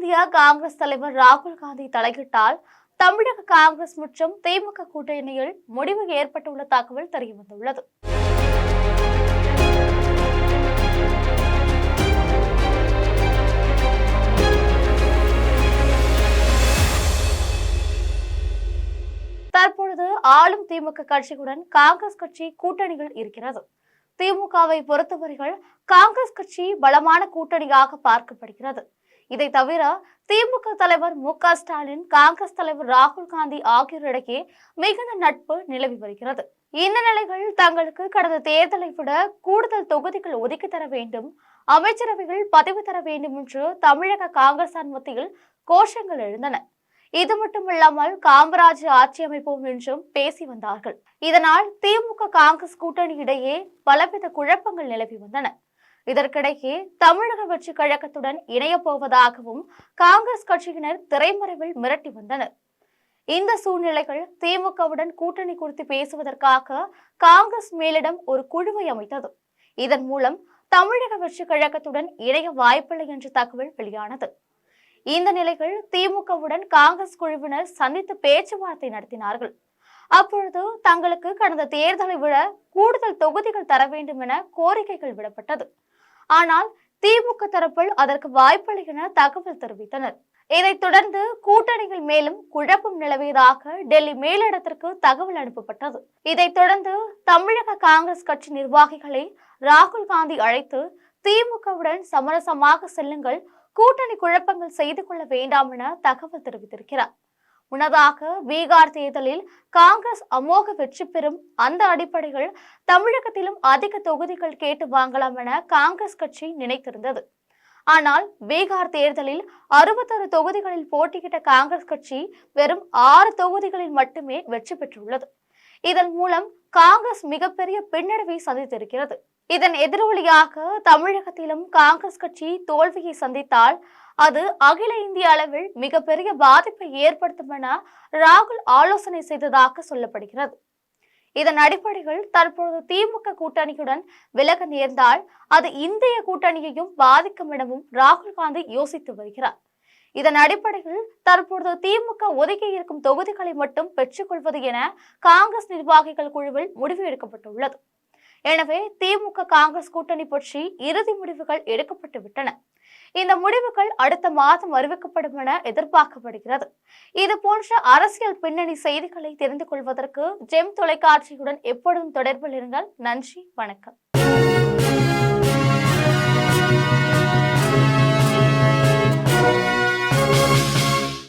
இந்திய காங்கிரஸ் தலைவர் ராகுல் காந்தி தலையிட்டால் தமிழக காங்கிரஸ் மற்றும் திமுக கூட்டணியில் முடிவு ஏற்பட்டுள்ள தகவல் தெரியவந்துள்ளது. தற்பொழுது ஆளும் திமுக கட்சியுடன் காங்கிரஸ் கட்சி கூட்டணிகள் இருக்கிறது. திமுகவை பொறுத்தவரைகள் காங்கிரஸ் கட்சி பலமான கூட்டணியாக பார்க்கப்படுகிறது. இதை தவிர திமுக தலைவர் மு.க.ஸ்டாலின், காங்கிரஸ் தலைவர் ராகுல் காந்தி ஆகியோரிடையே மிகுந்த நட்பு நிலவி வருகிறது. இந்த நிலைகள் தங்களுக்கு கடந்த தேர்தலை விட கூடுதல் தொகுதிகள் ஒதுக்கி தர வேண்டும், அமைச்சரவைகள் பதவி தர வேண்டும் என்று தமிழக காங்கிரசார் மத்தியில் கோஷங்கள் எழுந்தன. இது மட்டுமில்லாமல் காமராஜ் ஆட்சி அமைப்போம் என்றும் பேசி வந்தார்கள். இதனால் திமுக காங்கிரஸ் கூட்டணி இடையே பலவித குழப்பங்கள் நிலவி வந்தன. இதற்கிடையே தமிழக வெற்றி கழகத்துடன் இணைய போவதாகவும் காங்கிரஸ் கட்சியினர் திரைமறைவில் மிரட்டி வந்தனர். இந்த சூழ்நிலைகள் திமுகவுடன் கூட்டணி குறித்து பேசுவதற்காக காங்கிரஸ் மேலிடம் ஒரு குழுவை அமைத்தது. இதன் மூலம் தமிழக வெற்றி கழகத்துடன் இணைய வாய்ப்பில்லை என்ற தகவல் வெளியானது. இந்த நிலைகள் திமுகவுடன் காங்கிரஸ் குழுவினர் சந்தித்து பேச்சுவார்த்தை நடத்தினார்கள். அப்பொழுது தங்களுக்கு கடந்த தேர்தலை விட கூடுதல் தொகுதிகள் தர வேண்டும் என கோரிக்கைகள் விடப்பட்டது. ஆனால் திமுக தரப்பில் அதற்கு வாய்ப்பில்லை என தகவல் தெரிவித்தனர். இதைத் தொடர்ந்து கூட்டணிகள் மேலும் குழப்பம் நிலவியதாக டெல்லி மேலிடத்திற்கு தகவல் அனுப்பப்பட்டது. இதைத் தொடர்ந்து தமிழக காங்கிரஸ் கட்சி நிர்வாகிகளை ராகுல் காந்தி அழைத்து திமுகவுடன் சமரசமாக செல்லுங்கள், கூட்டணி குழப்பங்கள் செய்து கொள்ள வேண்டாம் என தகவல் தெரிவித்திருக்கிறார். முன்னதாக பீகார் தேர்தலில் காங்கிரஸ் அமோக வெற்றி பெறும், அந்த அடிப்படையில் தமிழகத்திலும் அதிக தொகுதிகள் கேட்டு வாங்கலாம் என காங்கிரஸ் கட்சி நினைத்திருந்தது. ஆனால் பீகார் தேர்தலில் 61 தொகுதிகளில் போட்டியிட்ட காங்கிரஸ் கட்சி வெறும் 6 தொகுதிகளில் மட்டுமே வெற்றி பெற்றுள்ளது. இதன் மூலம் காங்கிரஸ் மிகப்பெரிய பின்னடைவை சந்தித்திருக்கிறது. இதன் எதிரொலியாக தமிழகத்திலும் காங்கிரஸ் கட்சி தோல்வியை சந்தித்தால் அது அகில இந்திய அளவில் மிகப்பெரிய பாதிப்பை ஏற்படுத்தும் என ராகுல் ஆலோசனை செய்ததாக சொல்லப்படுகிறது. இதன் அடிப்படையில் தற்போது திமுக கூட்டணியுடன் விலக நேர்ந்தால் அது இந்திய கூட்டணியையும் பாதிக்கும் எனவும் ராகுல் காந்தி யோசித்து வருகிறார். இதன் அடிப்படையில் தற்போது திமுக ஒதுக்கி இருக்கும் தொகுதிகளை மட்டும் பெற்றுக்கொள்வது என காங்கிரஸ் நிர்வாகிகள் குழுவில் முடிவு எடுக்கப்பட்டுள்ளது. எனவே திமுக காங்கிரஸ் கூட்டணி பற்றி இறுதி முடிவுகள் எடுக்கப்பட்டு விட்டன. இந்த முடிவுகள் அடுத்த மாதம் அறிவிக்கப்படும் என எதிர்பார்க்கப்படுகிறது. இது போன்ற அரசியல் பின்னணி செய்திகளை தெரிந்து கொள்வதற்கு ஜெம் தொலைக்காட்சியுடன் எப்பொழுதும் தொடர்பில் இருங்கள். நன்றி, வணக்கம்.